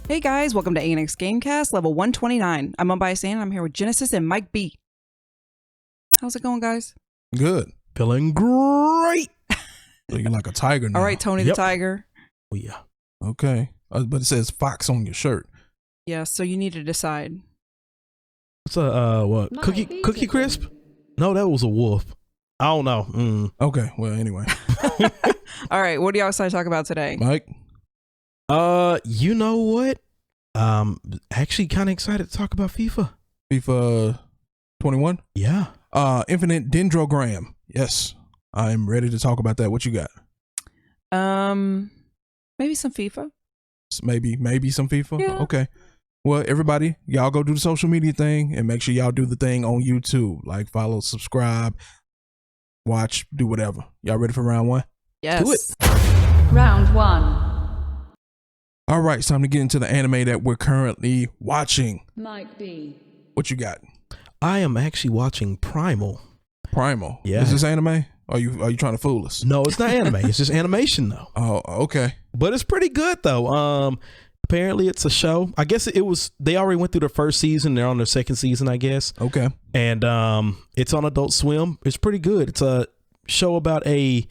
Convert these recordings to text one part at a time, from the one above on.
Hey guys, welcome to ANX Gamecast, level 129. I'm Unbiased and I'm here with Genesis and Mike B. How's it going, guys? Good. Feeling great. So you're like a tiger now. All right, Tony the Tiger. Oh, yeah. Okay. But it says Fox on your shirt. Yeah, so you need to decide. What's what? Cookie Crisp? No, that was a wolf. I don't know. Okay. Well, anyway. All right, what do y'all decide to talk about today? Mike? You know what? Actually kind of excited to talk about FIFA. FIFA 21? Yeah. Infinite Dendrogram. Yes. I'm ready to talk about that. What you got? Maybe some FIFA. Maybe some FIFA? Yeah. Okay. Well, everybody, y'all go do the social media thing and make sure y'all do the thing on YouTube. Like, follow, subscribe, watch, do whatever. Y'all ready for round one? Yes. Do it. Round one. All right, it's time to get into the anime that we're currently watching. Mike B. What you got? I am actually watching Primal. Primal. Yeah. Is this anime? Are you trying to fool us? No, it's not anime. It's just animation though. Oh, okay. But it's pretty good though. Apparently it's a show. I guess they already went through the first season. They're on their second season, I guess. Okay. And it's on Adult Swim. It's pretty good. It's a show about a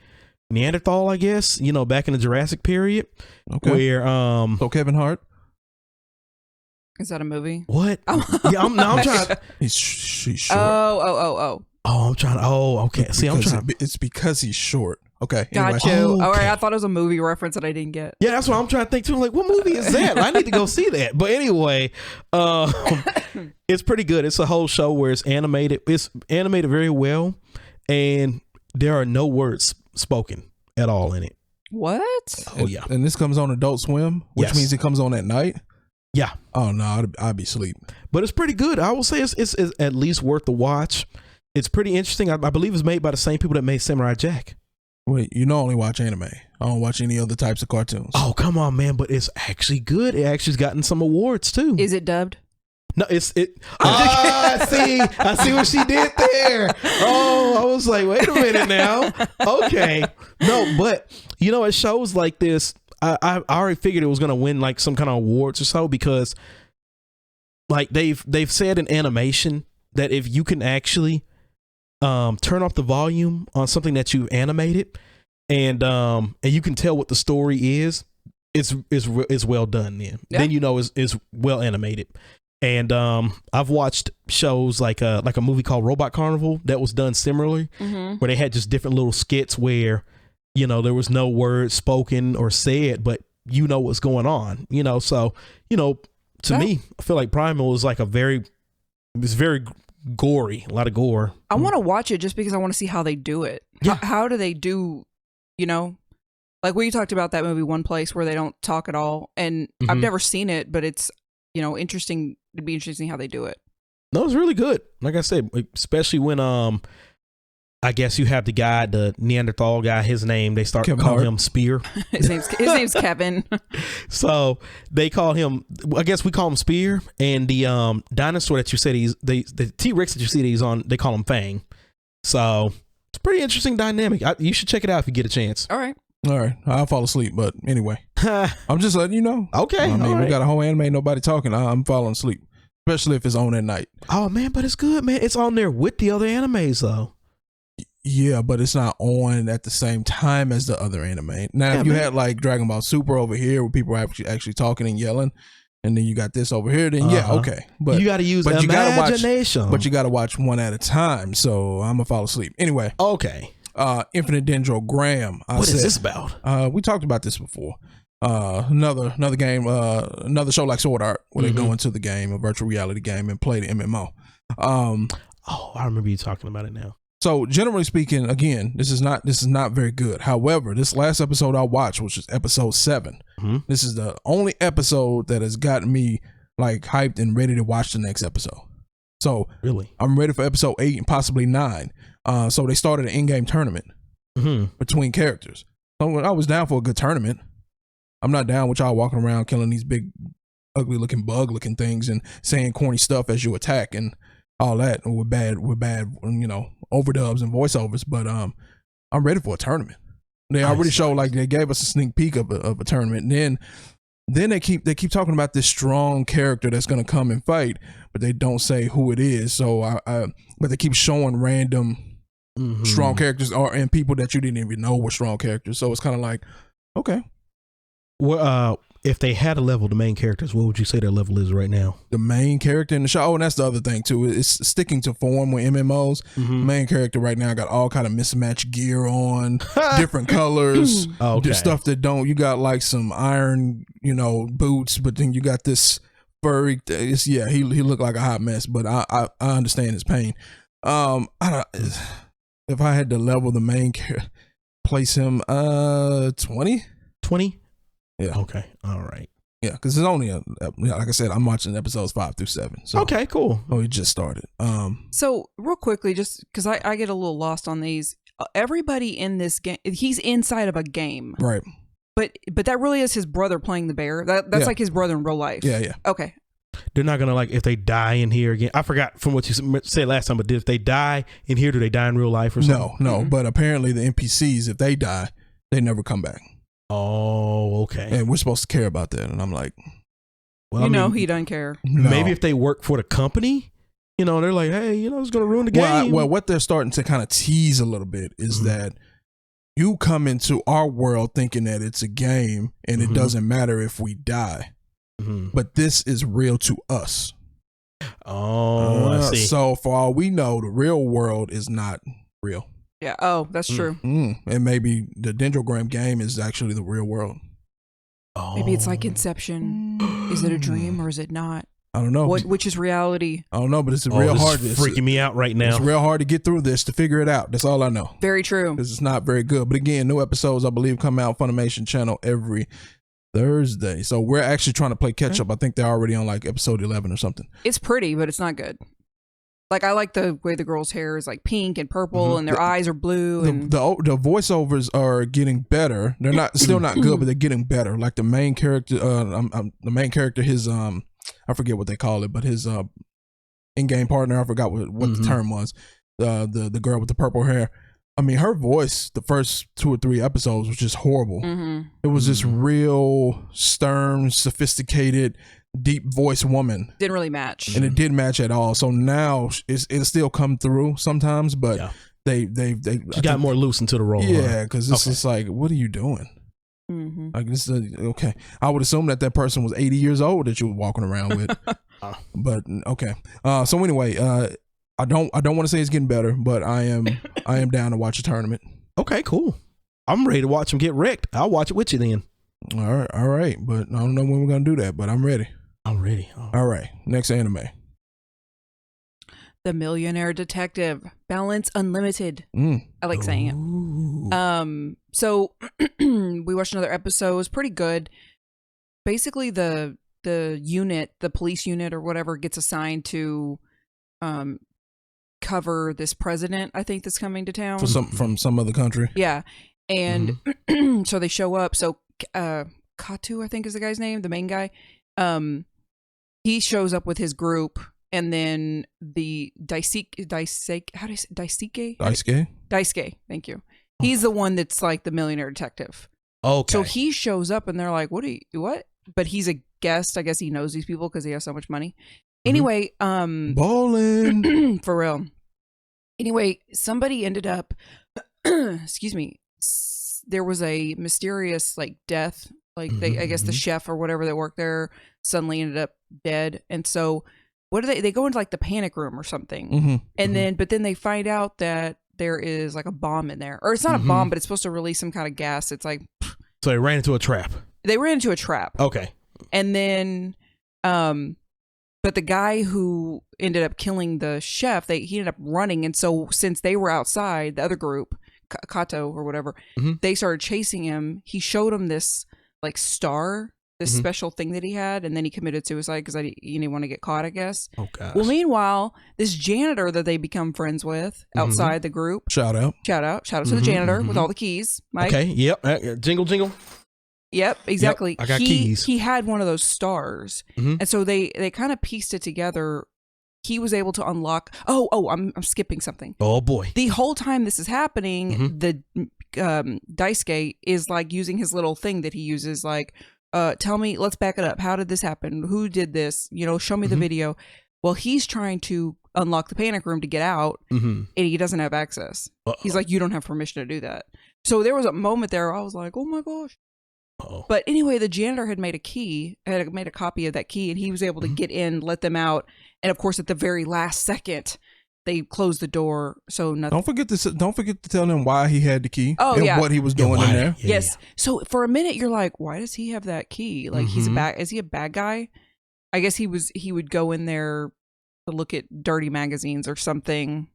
Neanderthal, I guess, back in the Jurassic period. Okay. Where So Kevin Hart? Is that a movie? what? Yeah, I'm trying. She's short. Oh. I'm trying. Oh, okay. See, I'm trying. It's because he's short. Okay. Got Anyway. you. Oh, All right, okay. I thought it was a movie reference that I didn't get. Yeah, that's what I'm trying to think too. I'm like, what movie is that? I need to go see that. But anyway, it's pretty good. It's a whole show where it's animated. It's animated very well, and there are no words spoken at all in it. What? Oh yeah, And this comes on Adult Swim, which Yes. means it comes on at night. yeah. Oh no, I'd be asleep. But it's pretty good. I will say it's at least worth the watch. It's pretty interesting. I believe it's made by the same people that made Samurai Jack. Wait, I only watch anime. I don't watch any other types of cartoons. Oh, come on, man. But it's actually good. It actually's gotten some awards too. Is it dubbed? No, I see what she did there. Oh, I was like, wait a minute now. Okay. No, but it shows like this. I already figured it was gonna win like some kind of awards or so, because like they've said in animation that if you can actually turn off the volume on something that you've animated and you can tell what the story is, it's well done then. Yeah. Then it's well animated. And I've watched shows like a movie called Robot Carnival that was done similarly, where they had just different little skits where there was no words spoken or said, but what's going on. So to me, I feel like Primal is like it's very gory, a lot of gore. I want to watch it just because I want to see how they do it. Yeah. How do they do, like we talked about that movie One Place where they don't talk at all. And I've never seen it, but it's, interesting. It'd be interesting how they do it. No, it's really good. Like I said, especially when I guess you have the Neanderthal guy, his name, they start Kevin calling Hart. him Spear. His name's Kevin. So they call him, I guess we call him Spear, and the dinosaur that you said the T-Rex that you see that he's on, they call him Fang. So it's a pretty interesting dynamic. You should check it out if you get a chance. All right. I'll fall asleep. But anyway, I'm just letting you know. Okay. I mean, all we right. got a whole anime, nobody talking. I'm falling asleep, especially if it's on at night. Oh man, but it's good, man. It's on there with the other animes though. Yeah, but it's not on at the same time as the other anime. Now, Yeah, if you man. had like Dragon Ball Super over here where people are actually talking and yelling, and then you got this over here, then yeah, okay. But you got to use but you gotta watch- imagination. but you got to watch one at a time. So I'm gonna fall asleep. Anyway, okay. Infinite Dendrogram. What is this about? We talked about this before. Another game, another show like Sword Art, where they go into the game, a virtual reality game, and play the MMO. Oh, I remember you talking about it now. So generally speaking, again, this is not very good. However, this last episode I watched, which is episode 7, this is the only episode that has gotten me like hyped and ready to watch the next episode. So Really? I'm ready for episode 8 and possibly 9. So they started an in-game tournament between characters. So I was down for a good tournament. I'm not down with y'all walking around killing these big, ugly looking bug looking things and saying corny stuff as you attack and all that with bad, overdubs and voiceovers. But I'm ready for a tournament. They already showed, like, they gave us a sneak peek of a tournament. And then then they keep talking about this strong character that's going to come and fight, but they don't say who it is. So but they keep showing random strong characters and people that you didn't even know were strong characters. So it's kind of like, okay. Well, if they had a level, the main characters, what would you say their level is right now? The main character in the show, and that's the other thing too. It's sticking to form with MMOs. The main character right now got all kind of mismatched gear on, different colors, stuff that don't. You got like some iron, boots, but then you got this furry. He looked like a hot mess, but I understand his pain. If I had to level the main character, place him 20. 20? Yeah. Okay. All right. Yeah, because it's only like I said, I'm watching episodes 5 through 7. So okay, cool. Oh, we just started. So real quickly, just because I get a little lost on these, everybody in this game, he's inside of a game, right? But that really is his brother playing the bear. That's like his brother in real life. Yeah. Okay. They're not gonna if they die in here again. I forgot from what you said last time, but if they die in here, do they die in real life or something? No. But apparently the NPCs, if they die, they never come back. Oh, okay. And we're supposed to care about that. And I'm like, well, he doesn't care. No. Maybe if they work for the company, they're like, hey, it's going to ruin the game. Well, what they're starting to kind of tease a little bit is that you come into our world thinking that it's a game and it doesn't matter if we die. But this is real to us. Oh, I see. So for all we know, the real world is not real. Yeah. Oh, that's true. And maybe the Dendrogram game is actually the real world. Oh. Maybe it's like Inception. Is it a dream or is it not? I don't know. Which is reality? I don't know, but it's real hard. It's freaking me out right now. It's real hard to get through this, to figure it out. That's all I know. Very true. Because it's not very good. But again, new episodes, I believe, come out Funimation channel every Thursday. So we're actually trying to play catch up. I think they're already on like episode 11 or something. It's pretty, but it's not good. Like, I like the way the girl's hair is like pink and purple and their eyes are blue. The voiceovers are getting better. They're still not good, but they're getting better. Like the main character, his I forget what they call it, but his in-game partner, I forgot what the term was. The girl with the purple hair. I mean, her voice, the first 2 or 3 episodes was just horrible. It was this real stern, sophisticated, deep voice woman. Didn't really match. And it didn't match at all. So now it'll still come through sometimes, but they got more loose into the role. Yeah, because it's just like, what are you doing? Like, this is okay. I would assume that person was 80 years old that you were walking around with. But okay. So anyway, I don't want to say it's getting better, but I am down to watch a tournament. Okay, cool. I'm ready to watch them get wrecked. I'll watch it with you then. All right. But I don't know when we're gonna do that, but I'm ready. I'm ready. All right. Next anime. The Millionaire Detective. Balance Unlimited. I like saying it. So we watched another episode. It was pretty good. Basically, the unit, the police unit or whatever, gets assigned to cover this president, I think, that's coming to town From some other country. Yeah. And so they show up. So Katu, I think is the guy's name, the main guy. He shows up with his group, and then the Daisuke, thank you. He's the one that's like the millionaire detective. Okay. So he shows up and they're like, what? But he's a guest. I guess he knows these people because he has so much money. Anyway, bowling. For real. Anyway, somebody ended up, excuse me, there was a mysterious like death. Like I guess the chef or whatever that worked there suddenly ended up dead. And so what do they go into like the panic room or something. And but then they find out that there is like a bomb in there, or it's not a bomb, but it's supposed to release some kind of gas. It's like, so they ran into a trap. Okay. And then, but the guy who ended up killing the chef, he ended up running. And so since they were outside, the other group, Kato or whatever, they started chasing him. He showed him this like star, this special thing that he had, and then he committed suicide because he didn't want to get caught, I guess. Oh gosh. Well, meanwhile, this janitor that they become friends with outside the group. Shout out to the janitor with all the keys, Mike. Okay. Yep. Jingle. Yep, exactly. Yep, I got keys. He had one of those stars, and so they kind of pieced it together. He was able to unlock. I'm skipping something. Oh boy! The whole time this is happening, the Daisuke is like using his little thing that he uses, like, tell me, let's back it up. How did this happen? Who did this? Show me the video. Well, he's trying to unlock the panic room to get out, and he doesn't have access. He's like, you don't have permission to do that. So there was a moment there where I was like, oh my gosh. But anyway, the janitor had made a copy of that key, and he was able to get in, let them out. And of course, at the very last second, they closed the door. So nothing. Don't forget to tell him why he had the key. Oh, and yeah. what he was doing in there. Yeah, yes. Yeah. So for a minute, you're like, why does he have that key? Like, is he a bad guy? I guess he would go in there to look at dirty magazines or something.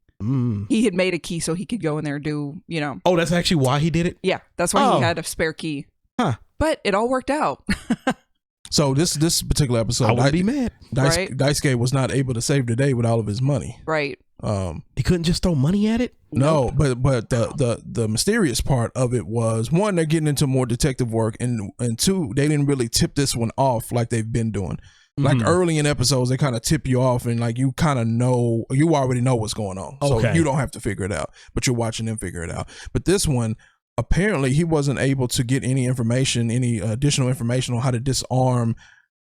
He had made a key so he could go in there and do, Oh, that's actually why he did it? Yeah, that's why he had a spare key. Huh. But it all worked out. So this particular episode, I would be mad. Daisuke was not able to save the day with all of his money. Right. He couldn't just throw money at it? No, but the mysterious part of it was, one, they're getting into more detective work, and two, they didn't really tip this one off like they've been doing. Like early in episodes, they kind of tip you off, and like you kind of know, you already know what's going on. So you don't have to figure it out, but you're watching them figure it out. But this one, apparently he wasn't able to get any additional information on how to disarm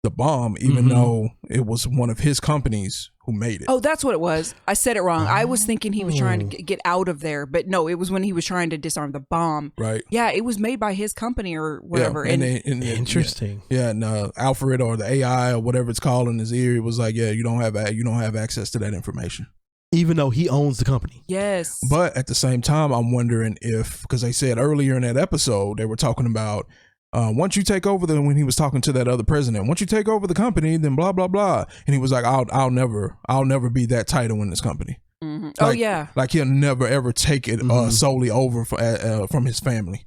the bomb, even though it was one of his companies who made it. Oh, that's what it was. I said it wrong. I was thinking he was trying to get out of there, but no, it was when he was trying to disarm the bomb. Right. Yeah, it was made by his company or whatever. Yeah, and interesting. Yeah, and Alfred, or the AI or whatever it's called in his ear, it was like, yeah, you don't have access to that information. Even though he owns the company. Yes. But at the same time, I'm wondering if, because they said earlier in that episode, they were talking about, once you take over when he was talking to that other president, once you take over the company, then blah, blah, blah. And he was like, I'll never be that title in this company. Like, oh yeah. Like he'll never ever take it solely over from his family.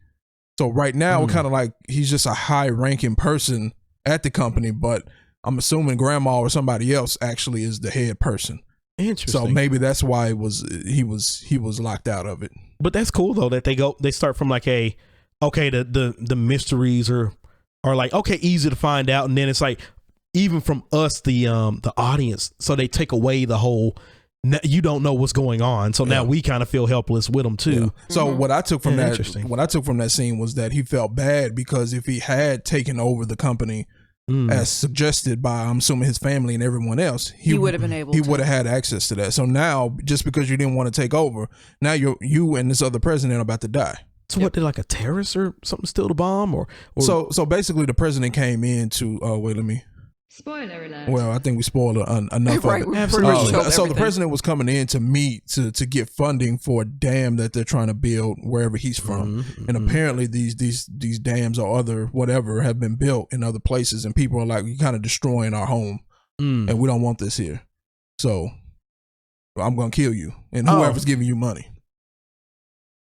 So right now, kind of like he's just a high ranking person at the company, but I'm assuming grandma or somebody else actually is the head person. Interesting. So maybe that's why he was locked out of it. But that's cool though that they start from like the mysteries are like, okay, easy to find out, and then it's like, even from us, the audience, so they take away the whole, you don't know what's going on, so now we kind of feel helpless with them too. Yeah. So what I took from that scene was that he felt bad because if he had taken over the company as suggested by, I'm assuming, his family and everyone else, he would have been able. He would have had access to that. So now, just because you didn't want to take over, now you and this other president are about to die. So what, did like a terrorist or something steal the bomb or? So basically the president came in to Spoiler alert. Well, I think we spoiled enough right, of it. Absolutely. So the president was coming in to meet to get funding for a dam that they're trying to build wherever he's from. And apparently these dams or other whatever have been built in other places, and people are like, you're kind of destroying our home and we don't want this here. So I'm going to kill you and whoever's giving you money.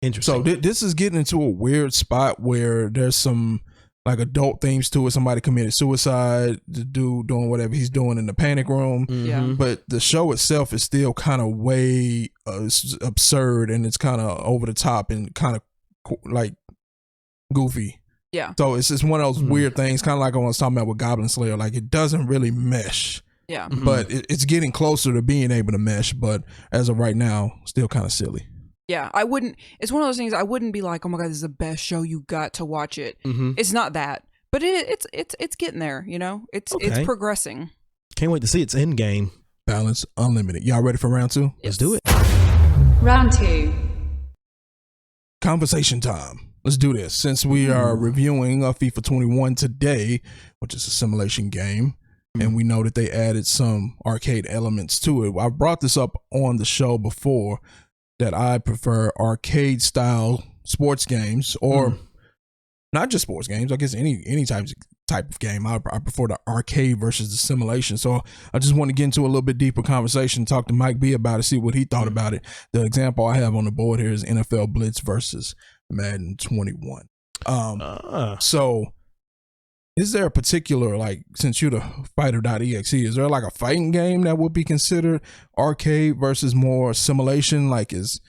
Interesting. So this is getting into a weird spot where there's some like adult themes to it. Somebody committed suicide, the dude doing whatever he's doing in the panic room. Yeah. But the show itself is still kind of way absurd, and it's kind of over the top and kind of like goofy. Yeah. So it's just one of those weird things, kind of like I was talking about with Goblin Slayer. Like it doesn't really mesh. Yeah. But it's getting closer to being able to mesh. But as of right now, still kind of silly. Yeah, I wouldn't. It's one of those things. I wouldn't be like, "Oh my god, this is the best show. You got to watch it." It's not that, but it's getting there. It's progressing. Can't wait to see its end game. Balance Unlimited. Y'all ready for round 2? Let's do it. Round 2. Conversation time. Let's do this. Since we are reviewing FIFA 21 today, which is a simulation game, and we know that they added some arcade elements to it. I brought this up on the show before, that I prefer arcade style sports games, or not just sports games, I guess any type of game. I prefer the arcade versus the simulation. So I just want to get into a little bit deeper conversation, talk to Mike B about it, see what he thought about it. The example I have on the board here is NFL Blitz versus Madden 21. So is there a particular, like, since you're the fighter.exe, is there like a fighting game that would be considered arcade versus more simulation? Like is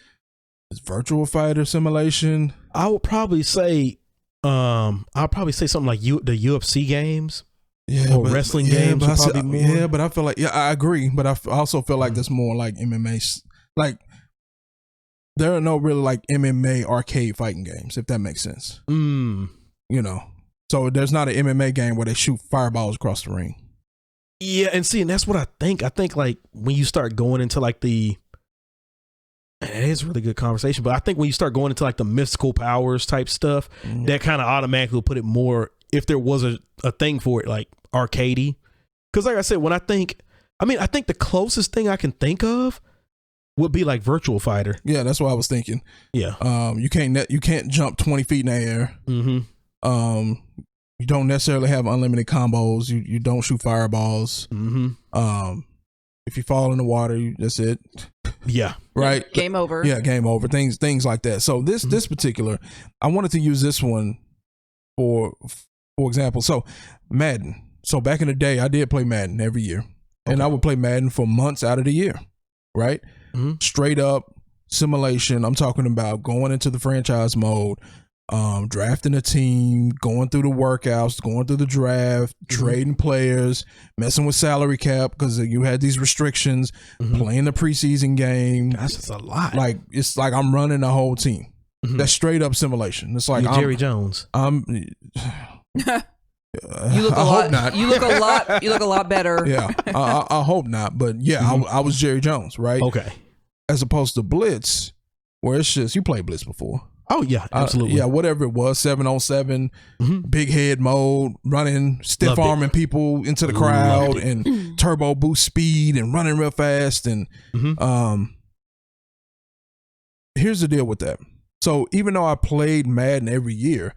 Virtual Fighter simulation? I would probably say something like the UFC games. Or wrestling games would probably more. Yeah, but I feel like, I agree, but I also feel like there's more like MMA, like there are no really like MMA arcade fighting games, if that makes sense. So there's not an MMA game where they shoot fireballs across the ring. Yeah, and that's what I think. I think like when you start going into like it is a really good conversation, but I think when you start going into like the mystical powers type stuff, that kind of automatically will put it more, if there was a thing for it, like arcadey. Because like I said, I think the closest thing I can think of would be like Virtual Fighter. Yeah, that's what I was thinking. Yeah. You can't jump 20 feet in the air. Mm-hmm. You don't necessarily have unlimited combos. You don't shoot fireballs. Mm-hmm. If you fall in the water, that's it. Yeah. Right. Game over. Yeah, game over. Things like that. So this particular, I wanted to use this one for example. So Madden. So back in the day, I did play Madden every year, and I would play Madden for months out of the year. Right. Mm-hmm. Straight up simulation. I'm talking about going into the franchise mode, drafting a team, going through the workouts, going through the draft, trading players, messing with salary cap because you had these restrictions, playing the preseason game. That's just a lot. Like it's like I'm running the whole team. That's straight up simulation. It's like you're Jerry Jones. You look I hope not. You look a lot better. Yeah, I hope not. But yeah, I was Jerry Jones, right? Okay. As opposed to Blitz, where it's just you played Blitz before. Oh yeah, absolutely. Yeah, whatever it was, 7-on-7, big head mode, running, stiff arming people into the crowd, and turbo boost speed and running real fast. And here's the deal with that. So even though I played Madden every year,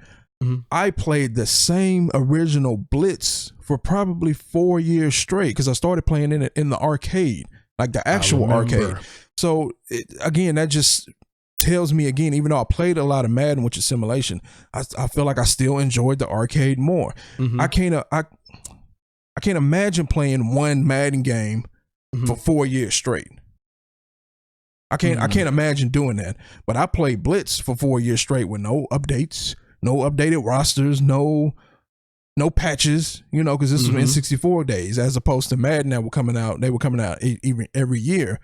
I played the same original Blitz for probably 4 years straight because I started playing in the arcade, like the actual arcade. So again, that just tells me again, even though I played a lot of Madden, which is simulation, I feel like I still enjoyed the arcade more. I can't imagine playing one Madden game for 4 years straight. I can't imagine doing that. But I played Blitz for 4 years straight with no updates, no updated rosters, no patches, because this was N64 days, as opposed to Madden that were coming out. They were coming out even every year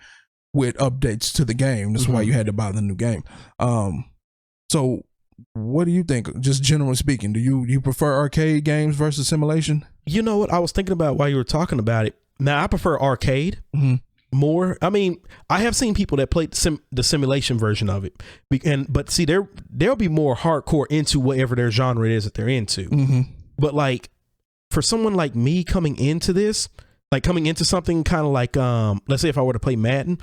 with updates to the game. That's why you had to buy the new game. So what do you think, just generally speaking? Do you prefer arcade games versus simulation? You know what I was thinking about while you were talking about it? Now I prefer arcade more. I mean, I have seen people that play the simulation version of it, but see, they'll be more hardcore into whatever their genre is that they're into. But like for someone like me coming into this, like coming into something kind of like let's say if I were to play Madden,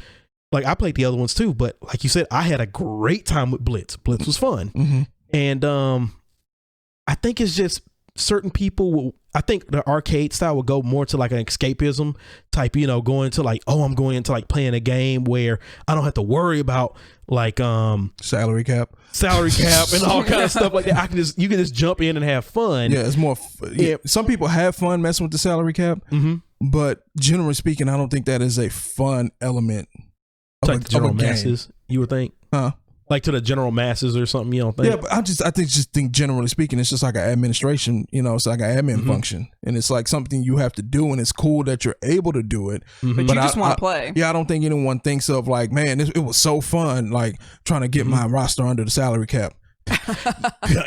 like I played the other ones too, but like you said, I had a great time with Blitz. Blitz was fun. And I think it's just certain people I think the arcade style will go more to like an escapism type, going to like, I'm going into like playing a game where I don't have to worry about like salary cap and all kind of stuff like that. You can just jump in and have fun. Yeah, it's more some people have fun messing with the salary cap, but generally speaking, I don't think that is a fun element of, like the general masses, you would think? Like to the general masses or something, you don't think? Yeah, but I think generally speaking, it's just like an administration, it's like an admin function. And it's like something you have to do, and it's cool that you're able to do it. But you just want to play. Yeah, I don't think anyone thinks of like, man, it was so fun, like trying to get my roster under the salary cap.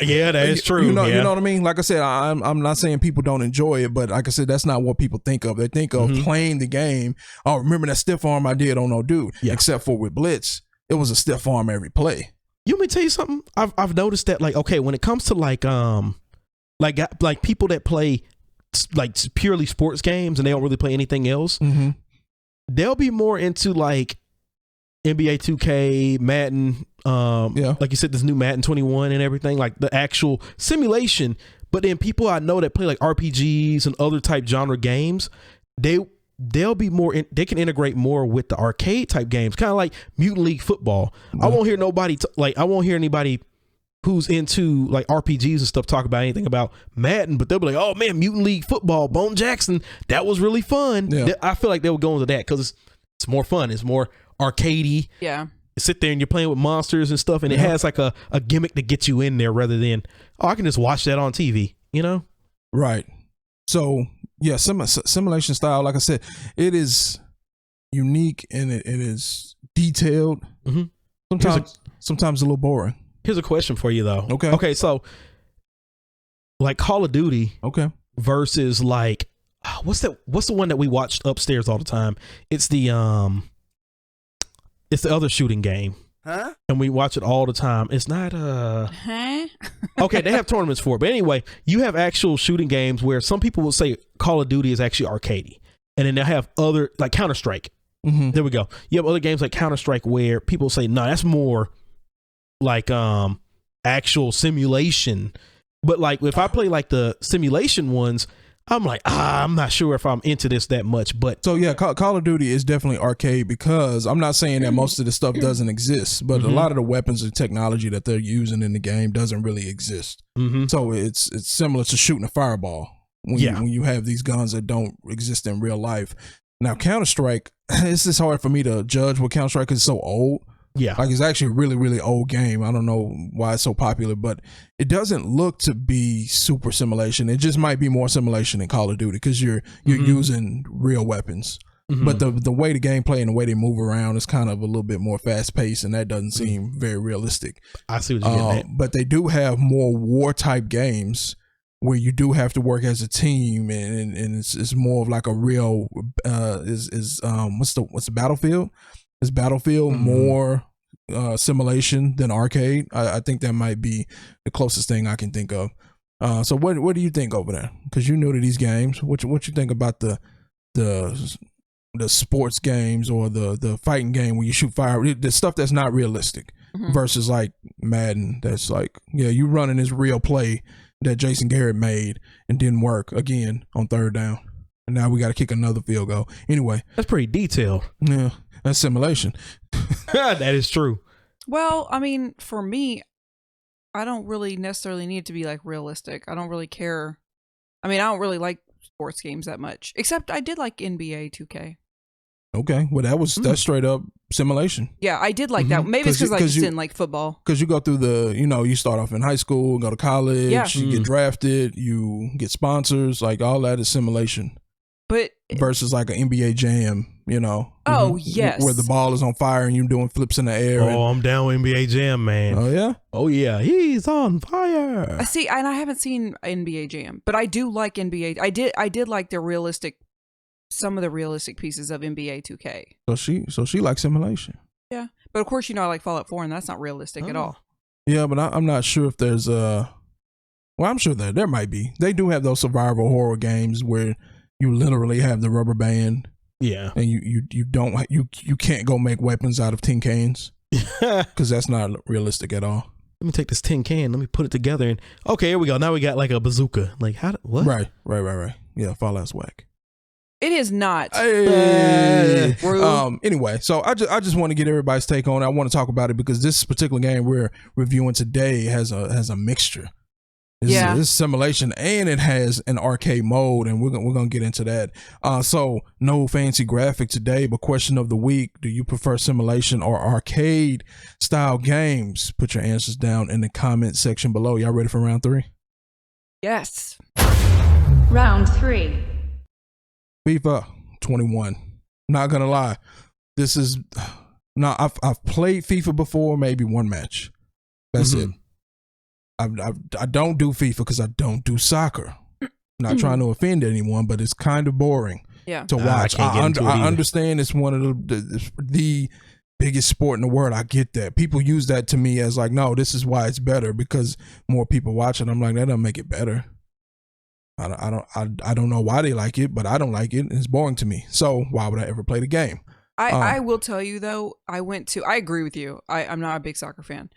Yeah, that is true. You know what I mean? Like I said, I'm not saying people don't enjoy it, but like I said, that's not what people think of. They think of playing the game. Oh, remember that stiff arm I did on no dude? Yeah. Except for with Blitz, it was a stiff arm every play. You want me to tell you something? I've noticed that like, okay, when it comes to like people that play like purely sports games and they don't really play anything else, they'll be more into like NBA 2K, Madden, like you said, this new Madden 21 and everything, like the actual simulation. But then people I know that play like RPGs and other type genre games, they'll be more they can integrate more with the arcade type games, kind of like Mutant League Football. I won't hear anybody who's into like RPGs and stuff talk about anything about Madden, but they'll be like, oh man, Mutant League Football, Bone Jackson, that was really fun. I feel like they would go into that because it's more fun, it's more arcadey. Yeah, you sit there and you're playing with monsters and stuff, and it has like a gimmick to get you in there rather than I can just watch that on TV, right? So yeah, simulation style, like I said, it is unique and it is detailed. Sometimes a little boring. Here's a question for you though. Okay, so like Call of Duty. Okay. Versus like, what's the one that we watched upstairs all the time? It's the other shooting game. Huh? And we watch it all the time. It's not Huh? okay, they have tournaments for it. But anyway, you have actual shooting games where some people will say Call of Duty is actually arcadey. And then they'll have other, like Counter-Strike. Mm-hmm. There we go. You have other games like Counter-Strike where people say, no, that's more like actual simulation. But like if I play like the simulation ones, I'm like, I'm not sure if I'm into this that much. But so yeah, Call of Duty is definitely arcade, because I'm not saying that most of the stuff doesn't exist, but a lot of the weapons and technology that they're using in the game doesn't really exist. So it's similar to shooting a fireball when you have these guns that don't exist in real life. Now Counter-Strike, it's just hard for me to judge with Counter-Strike because it's so old. Yeah. Like it's actually a really, really old game. I don't know why it's so popular, but it doesn't look to be super simulation. It just might be more simulation than Call of Duty because you're using real weapons. But the way the gameplay and the way they move around is kind of a little bit more fast paced, and that doesn't seem very realistic. I see what you're getting at. But they do have more war type games where you do have to work as a team, and it's more of like a real what's the Battlefield? Is Battlefield more simulation than arcade? I think that might be the closest thing I can think of. So what do you think over there? Because you're new to these games. What you think about the sports games or the fighting game where you shoot fire, the stuff that's not realistic, versus like Madden, that's like, yeah, you running this real play that Jason Garrett made and didn't work again on third down, and now we got to kick another field goal. Anyway, that's pretty detailed. Yeah. That's simulation. That is true. Well, I mean, for me, I don't really necessarily need it to be like realistic. I don't really care. I mean, I don't really like sports games that much, except I did like NBA 2K. Okay, well that's straight up simulation. Yeah, I did like that. Maybe it's because I just didn't like football. Because you go through you start off in high school, go to college, you get drafted, you get sponsors, like all that is simulation. But versus like an NBA Jam, Oh, yes. where the ball is on fire and you're doing flips in the air. I'm down with NBA Jam, man. Oh yeah? Oh yeah, he's on fire. I see, and I haven't seen NBA Jam, but I do like NBA. I did like some of the realistic pieces of NBA 2K. So she likes simulation. Yeah, but of course, I like Fallout 4, and that's not realistic at all. Yeah, but I'm not sure if there's well, I'm sure there might be. They do have those survival horror games where you literally have the rubber band. Yeah. And you can't go make weapons out of tin cans because that's not realistic at all. Let me take this tin can. Let me put it together. And okay, here we go. Now we got like a bazooka. Like what? Right. Yeah, Fallout's whack. It is not. Hey. Anyway, so I just want to get everybody's take on it. I want to talk about it because this particular game we're reviewing today has a mixture. It's simulation and it has an arcade mode, and we're gonna get into that. So no fancy graphic today, but question of the week: do you prefer simulation or arcade style games? Put your answers down in the comment section below. Y'all ready for round 3? Yes. Round 3. FIFA 21. Not gonna lie, this is I've played FIFA before, maybe one match. That's it. I don't do FIFA because I don't do soccer. Not trying to offend anyone, but it's kind of boring to watch. I understand it's one of the biggest sport in the world. I get that. People use that to me as like, no, this is why it's better because more people watch it. I'm like, that doesn't make it better. I don't know why they like it, but I don't like it. It's boring to me. So why would I ever play the game? I will tell you though, I agree with you. I'm not a big soccer fan.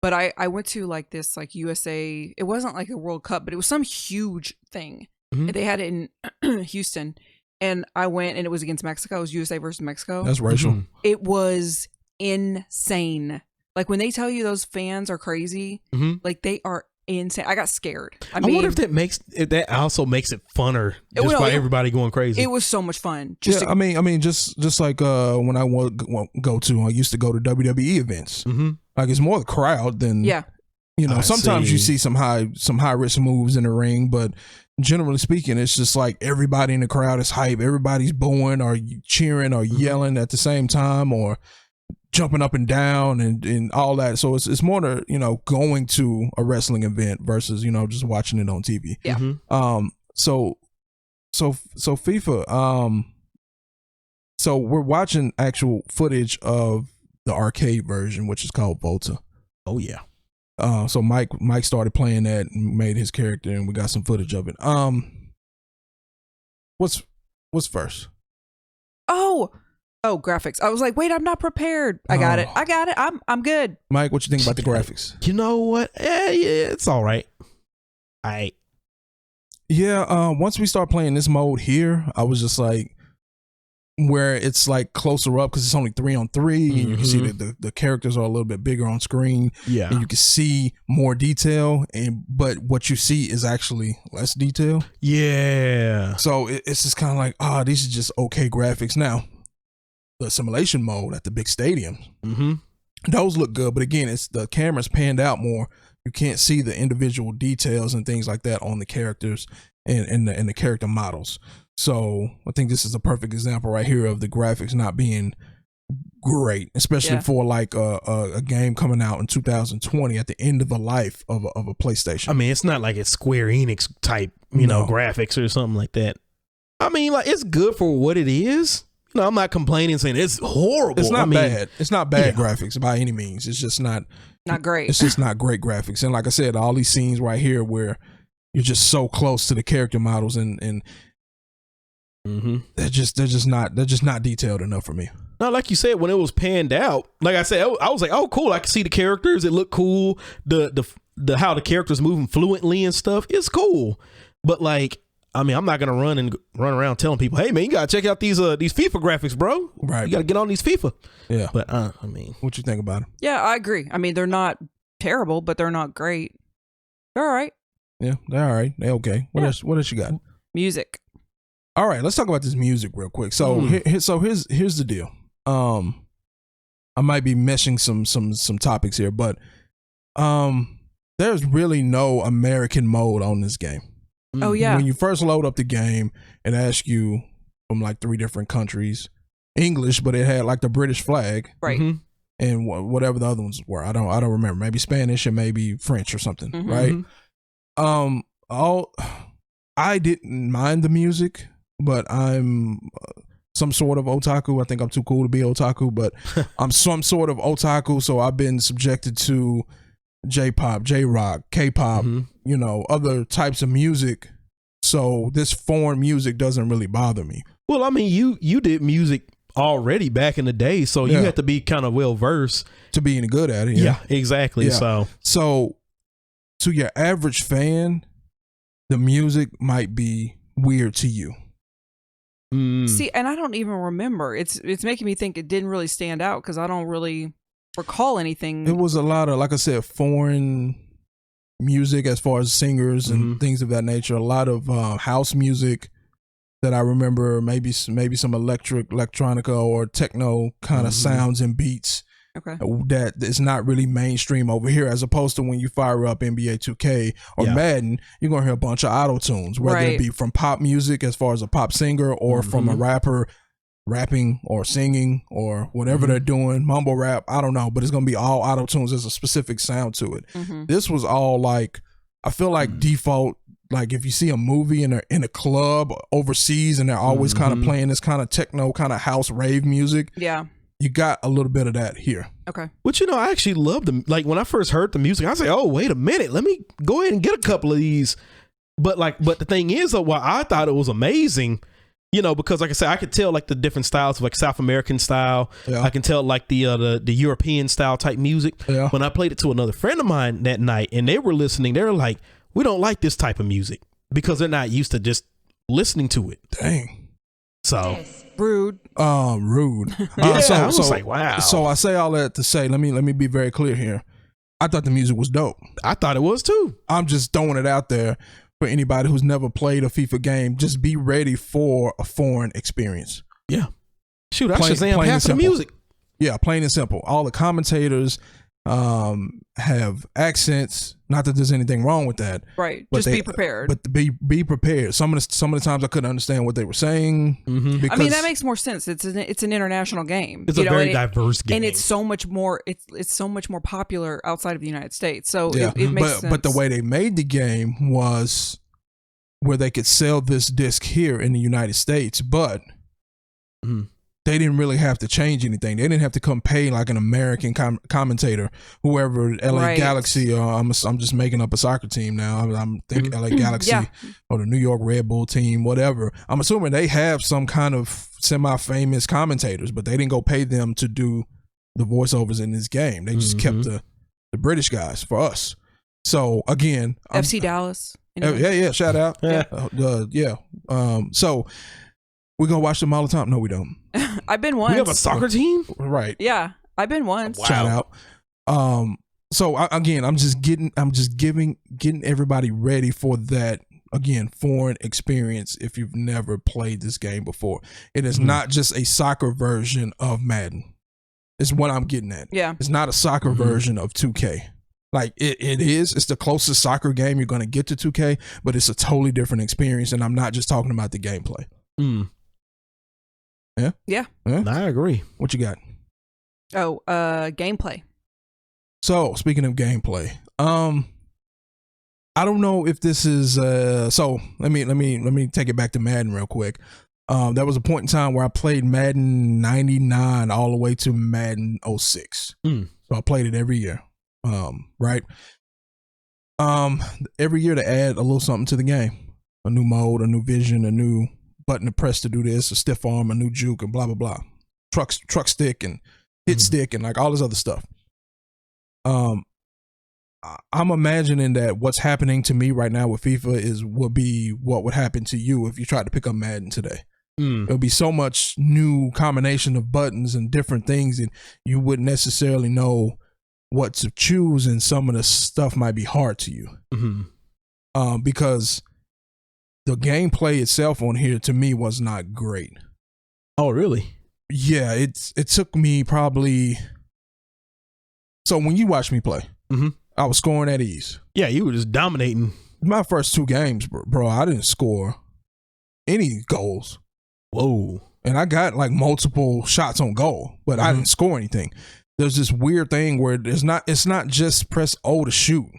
But I went to like this like USA, it wasn't like a World Cup, but it was some huge thing. They had it in Houston, and I went, and it was against Mexico. It was USA versus Mexico. That's racial. It was insane. Like when they tell you those fans are crazy, like they are insane. I got scared. I mean, wonder if that also makes it funner just by everybody going crazy. It was so much fun. I mean, just like when I used to go to WWE events. Like it's more the crowd than sometimes you see some high risk moves in the ring, but generally speaking, it's just like everybody in the crowd is hype. Everybody's booing or cheering or yelling at the same time, or jumping up and down and all that. So it's more to, going to a wrestling event versus, just watching it on TV. Yeah. So FIFA, so we're watching actual footage of the arcade version, which is called Volta. Oh yeah. So Mike started playing that and made his character, and we got some footage of it. What's first? Oh, graphics. I was like, wait, I'm not prepared. I got it. I'm good. Mike, what you think about the graphics? You know what? Yeah, it's all right. Once we start playing this mode here, I was just like, where it's like closer up because it's only 3-on-3, and you can see that the characters are a little bit bigger on screen. Yeah, and you can see more detail, but what you see is actually less detail. Yeah. So it's just kind of like, these are just okay graphics. Now, the simulation mode at the big stadium, those look good, but again, it's the camera's panned out more. You can't see the individual details and things like that on the characters and the character models. So I think this is a perfect example right here of the graphics not being great, especially for like a game coming out in 2020 at the end of the life of a PlayStation. I mean, it's not like it's Square Enix type, graphics or something like that. I mean, like, it's good for what it is. I'm not complaining saying it's horrible. It's not bad. It's not bad graphics by any means. It's just not great. It's just not great graphics. And like I said, all these scenes right here where you're just so close to the character models and they're just not detailed enough for me. No, like you said, when it was panned out, like I said, I was like, oh, cool. I can see the characters. It looked cool. The how the characters moving fluently and stuff. It's cool. But like, I mean, I'm not gonna run around telling people, hey man, you gotta check out these FIFA graphics, bro. Right. You gotta get on these FIFA. Yeah. But I mean, what you think about them? Yeah, I agree. I mean, they're not terrible, but they're not great. They're all right. Yeah, they're all right. They're okay. What else you got? Music. All right, let's talk about this music real quick. So here's the deal. I might be meshing some topics here, but there's really no American mode on this game. Oh yeah. When you first load up the game, it asks you from like 3 different countries, English, but it had like the British flag, right? And whatever the other ones were, I don't remember. Maybe Spanish and maybe French or something, right? I didn't mind the music, but I'm some sort of otaku. I think I'm too cool to be otaku, but I'm some sort of otaku, so I've been subjected to J-pop, J-rock, K-pop, other types of music. So this foreign music doesn't really bother me. Well, I mean, you did music already back in the day, so you had to be kind of well versed to be any good at it. Yeah, exactly. Yeah. So to your average fan, the music might be weird to you. See, and I don't even remember. It's making me think it didn't really stand out because I don't really recall anything. It was a lot of, like I said, foreign music as far as singers and things of that nature. A lot of house music that I remember, maybe some electronica or techno kind of sounds and beats. Okay. That is not really mainstream over here, as opposed to when you fire up NBA 2K or Madden, you're going to hear a bunch of auto tunes, whether it be from pop music as far as a pop singer or from a rapper rapping or singing or whatever they're doing, mumble rap, I don't know, but it's going to be all auto tunes. There's a specific sound to it. This was all like, I feel like default, like if you see a movie and they're in a club overseas and they're always kind of playing this kind of techno, kind of house rave music. Yeah. You got a little bit of that here. Okay. But I actually loved them. Like when I first heard the music, I was like, oh, wait a minute. Let me go ahead and get a couple of these. But the thing is, while I thought it was amazing, because like I said, I could tell like the different styles of like South American style. Yeah. I can tell like the European style type music. Yeah. When I played it to another friend of mine that night and they were listening, they were like, we don't like this type of music because they're not used to just listening to it. Dang. So rude. Rude. I was like, wow. So I say all that to say, let me be very clear here. I thought the music was dope. I thought it was too. I'm just throwing it out there for anybody who's never played a FIFA game. Just be ready for a foreign experience. Yeah. Shoot, I should say half the music. Yeah, plain and simple. All the commentators have accents. Not that there's anything wrong with that. Right. But Just be prepared. But be prepared. Some of the times I couldn't understand what they were saying. I mean, that makes more sense. It's an international game. It's a very diverse game, and it's so much more. It's so much more popular outside of the United States. So yeah. it makes sense. But the way they made the game was where they could sell this disc here in the United States, but they didn't really have to change anything. They didn't have to come pay like an American commentator, whoever, LA Galaxy, or I'm just making up a soccer team now. I'm thinking LA Galaxy or the New York Red Bull team, whatever. I'm assuming they have some kind of semi-famous commentators, but they didn't go pay them to do the voiceovers in this game. They just kept the British guys for us. So again, FC Dallas. Yeah, shout out. So we gonna watch them all the time. No, we don't. I've been once. We have a soccer team, right? Yeah, I've been once. Wow. Shout out. So again, I'm just getting everybody ready for that. Again, foreign experience. If you've never played this game before, it is not just a soccer version of Madden. It's what I'm getting at. Yeah, it's not a soccer version of 2K. Like it is. It's the closest soccer game you're going to get to 2K, but it's a totally different experience. And I'm not just talking about the gameplay. Yeah. I agree. What you got? Oh, gameplay. So speaking of gameplay, I don't know if this is so let me take it back to Madden real quick. There was a point in time where I played Madden 99 all the way to Madden 06. So I played it every year. Right. Every year to add a little something to the game, a new mode, a new vision, a new button to press to do this, a stiff arm, a new juke, and blah blah blah. Truck stick and hit stick and like all this other stuff. I'm imagining that what's happening to me right now with FIFA will be what would happen to you if you tried to pick up Madden today. There'll be so much new combination of buttons and different things, and you wouldn't necessarily know what to choose, and some of the stuff might be hard to you. Because the gameplay itself on here to me was not great. Oh, really? Yeah, it took me probably. So when you watch me play, I was scoring at ease. Yeah, you were just dominating. My first 2 games, bro, I didn't score any goals. Whoa. And I got like multiple shots on goal, but I didn't score anything. There's this weird thing where it's not just press O to shoot.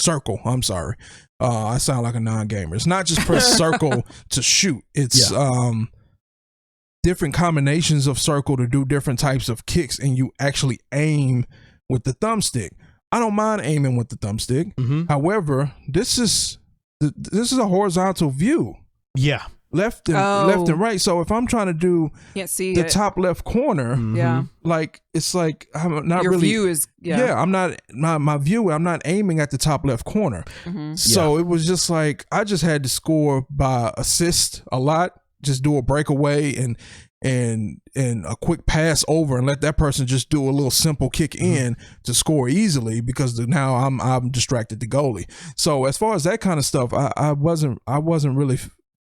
Circle. I'm sorry. I sound like a non-gamer. It's not just press circle to shoot. It's different combinations of circle to do different types of kicks, and you actually aim with the thumbstick. I don't mind aiming with the thumbstick. However, this is a horizontal view. Yeah. Left and right. So if I'm trying to do can't see the top left corner, like it's like I'm not your really. View is I'm not my view. I'm not aiming at the top left corner. So it was just like I just had to score by assist a lot. Just do a breakaway and a quick pass over and let that person just do a little simple kick in to score easily, because now I'm distracted the goalie. So as far as that kind of stuff, I wasn't really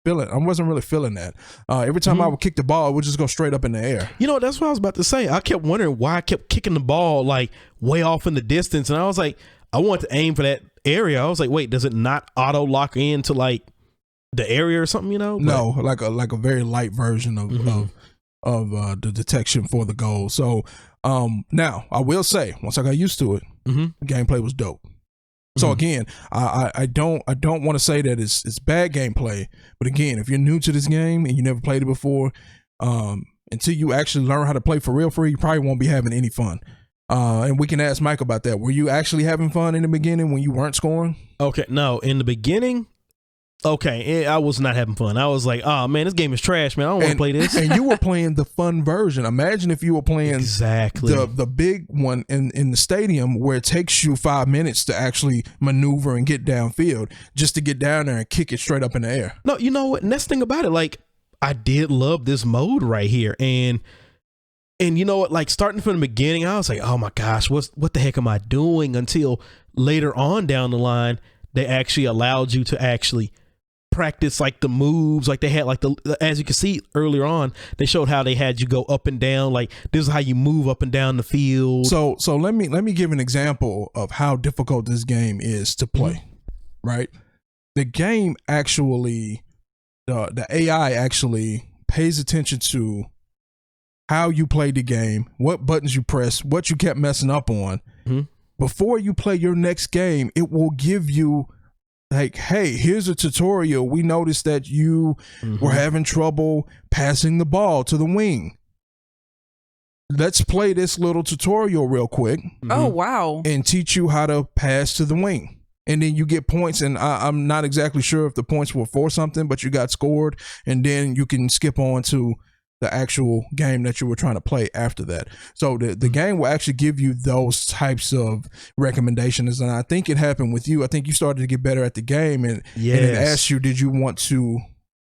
feeling that. Every time I would kick the ball, it would just go straight up in the air. You know, that's what I was about to say. I kept wondering why I kept kicking the ball like way off in the distance, and I was like, I want to aim for that area. I was like, wait, does it not auto lock into like the area or something? You know? No, like a very light version of the detection for the goal. So now I will say, once I got used to it, the gameplay was dope. So again, I don't want to say that it's bad gameplay, but again, if you're new to this game and you never played it before, until you actually learn how to play for real, you probably won't be having any fun. And we can ask Mike about that. Were you actually having fun in the beginning when you weren't scoring? Okay, no, in the beginning, I was not having fun. I was like, oh man, this game is trash, man. I don't want to play this. And you were playing the fun version. Imagine if you were playing the big one in the stadium, where it takes you 5 minutes to actually maneuver and get downfield, just to get down there and kick it straight up in the air. No, you know what? Next thing about it, like I did love this mode right here, and you know what? Like starting from the beginning, I was like, oh my gosh, what the heck am I doing? Until later on down the line, they actually allowed you to actually practice like the moves, like they had like as you can see earlier on, they showed how they had you go up and down, like this is how you move up and down the field. So let me give an example of how difficult this game is to play. Right, the game actually, the AI actually pays attention to how you played the game, what buttons you press, what you kept messing up on. Before you play your next game, it will give you like, hey, here's a tutorial. We noticed that you were having trouble passing the ball to the wing. Let's play this little tutorial real quick. Oh, wow. And teach you how to pass to the wing. And then you get points, and I'm not exactly sure if the points were for something, but you got scored, and then you can skip on to the actual game that you were trying to play after that. So the game will actually give you those types of recommendations, and I think it happened with you. I think you started to get better at the game, and it asked you, did you want to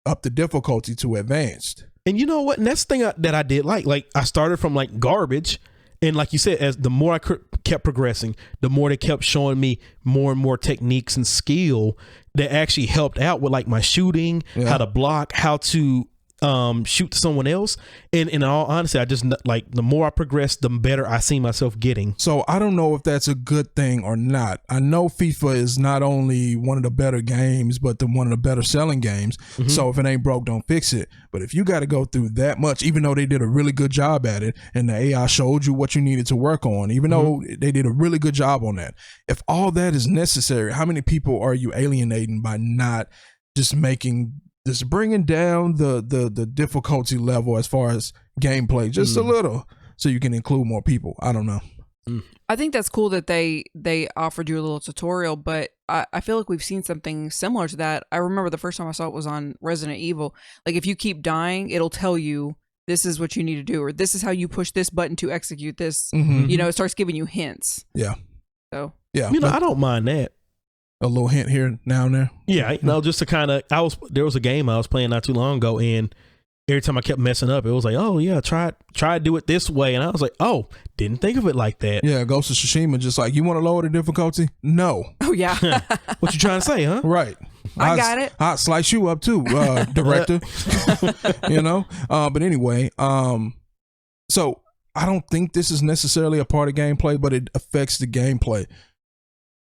up the difficulty to advanced? And you know what? And that's the thing that I did like I started from like garbage. And like you said, as the more I kept progressing, the more they kept showing me more and more techniques and skill that actually helped out with like my shooting, how to block, how to shoot someone else. And in all honesty, I just like the more I progress, the better I see myself getting. So I don't know if that's a good thing or not. I know FIFA is not only one of the better games, but one of the better selling games. So if it ain't broke, don't fix it. But if you got to go through that much, even though they did a really good job at it and the AI showed you what you needed to work on, even though they did a really good job on that, if all that is necessary, how many people are you alienating by not just bringing down the difficulty level as far as gameplay just a little so you can include more people? I don't know. I think that's cool that they offered you a little tutorial, but I feel like we've seen something similar to that. I remember the first time I saw it was on Resident Evil. Like if you keep dying, it'll tell you this is what you need to do, or this is how you push this button to execute this. You know, it starts giving you hints. Yeah. So yeah, you know, I don't mind that. A little hint here now and there. Yeah, no, just to kind of, there was a game I was playing not too long ago, and every time I kept messing up, it was like, oh yeah, try to do it this way, and I was like, oh, didn't think of it like that. Yeah, Ghost of Tsushima, just like, you want to lower the difficulty? No. Oh yeah. What you trying to say, huh? Right. I got it. I'll slice you up too, director. You know. But anyway, so I don't think this is necessarily a part of gameplay, but it affects the gameplay.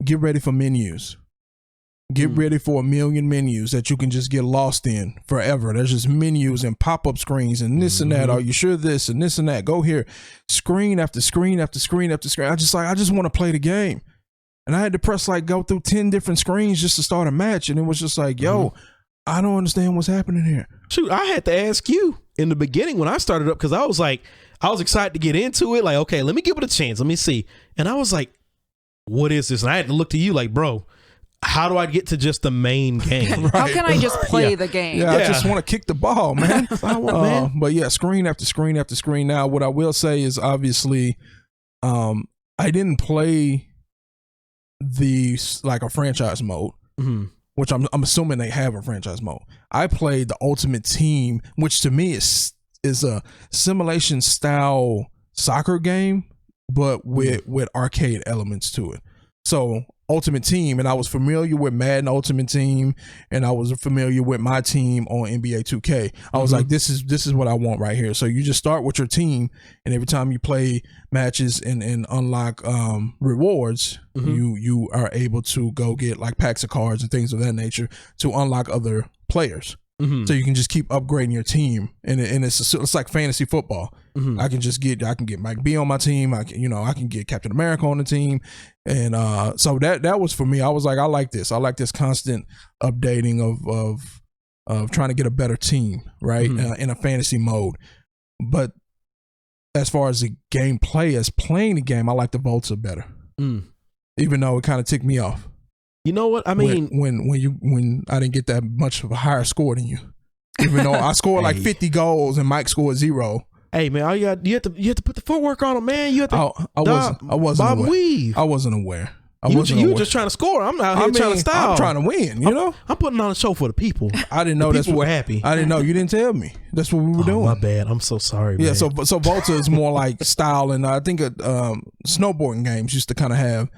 Get ready for menus. Get ready for a million menus that you can just get lost in forever. There's just menus and pop-up screens and this and that. Are you sure this and this and that? Go here. Screen after screen after screen after screen. I just want to play the game. And I had to press go through 10 different screens just to start a match. And it was just like, yo, I don't understand what's happening here. Shoot, I had to ask you in the beginning when I started up, because I was excited to get into it. Like, okay, let me give it a chance. Let me see. And I was like, what is this? And I had to look to you like, bro, how do I get to just the main game? How can I just play the game? Yeah, I just want to kick the ball, man. But yeah, screen after screen after screen. Now, what I will say is obviously, I didn't play a franchise mode, which I'm assuming they have a franchise mode. I played the Ultimate Team, which to me is a simulation style soccer game, but with arcade elements to it. So Ultimate Team, and I was familiar with Madden Ultimate Team, and I was familiar with my team on NBA 2K. I was like, this is what I want right here. So you just start with your team, and every time you play matches and unlock rewards, you are able to go get like packs of cards and things of that nature to unlock other players. So you can just keep upgrading your team, and it's like fantasy football. I can get Mike B on my team. I can get Captain America on the team, and so that was for me. I was like, I like this. I like this constant updating of trying to get a better team, right, in a fantasy mode. But as far as the gameplay, as playing the game, I like the Volta better, even though it kind of ticked me off. You know what I mean? When I didn't get that much of a higher score than you, even though I scored like 50 goals and Mike scored 0. Hey man, you have to put the footwork on him, man. You have to. I wasn't Bob aware. Weave. I wasn't aware. You were just trying to score. I'm out here trying to style. I'm trying to win. You know, I'm putting on a show for the people. I didn't know people were happy. I didn't know. You didn't tell me. That's what we were doing. My bad. I'm so sorry. Yeah. Man. So Volta is more like style, and I think snowboarding games used to kind of have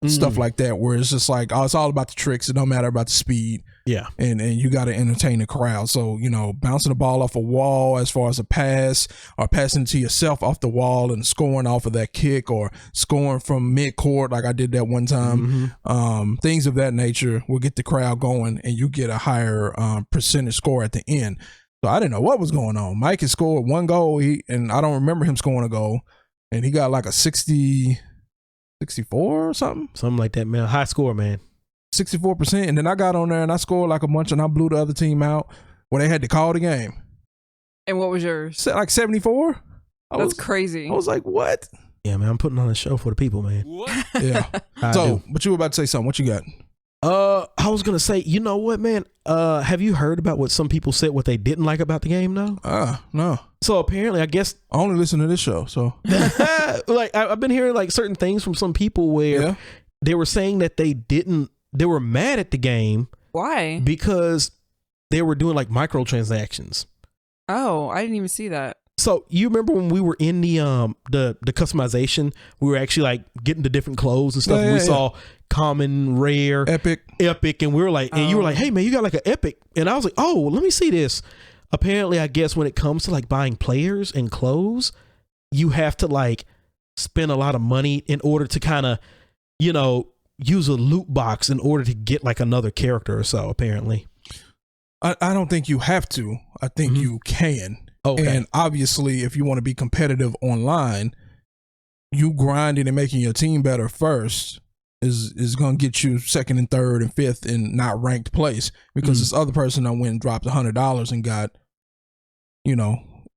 stuff like that, where it's just like, oh, it's all about the tricks. It don't matter about the speed. Yeah. And you got to entertain the crowd. So, bouncing the ball off a wall as far as a pass, or passing to yourself off the wall and scoring off of that kick, or scoring from mid-court like I did that one time. Things of that nature will get the crowd going, and you get a higher percentage score at the end. So I didn't know what was going on. Mike had scored one goal, and I don't remember him scoring a goal, and he got like a 64 or something like that, man. High score, man. 64%. And then I got on there and I scored like a bunch, and I blew the other team out where they had to call the game. And what was yours? Like 74. That's crazy. I was like, what? Yeah, man. I'm putting on a show for the people, man. What? Yeah. But you were about to say something. What you got? I was gonna say, you know what, man? Have you heard about what some people said what they didn't like about the game? No. No. So apparently, I guess I only listen to this show. So like I've been hearing like certain things from some people where they were saying that they were mad at the game. Why? Because they were doing like microtransactions. Oh, I didn't even see that. So you remember when we were in the customization, we were actually like getting the different clothes and stuff. Yeah, and we yeah. saw common, rare, epic, and we were like, and you were like, hey man, you got like an epic, and I was like, oh, let me see this. Apparently, I guess when it comes to like buying players and clothes, you have to like spend a lot of money in order to kind of, use a loot box in order to get like another character or so. Apparently, I don't think you have to. I think you can. Okay. And obviously, if you want to be competitive online, you grinding and making your team better first is going to get you second and third and fifth in not ranked place, because this other person that went and dropped $100 and got,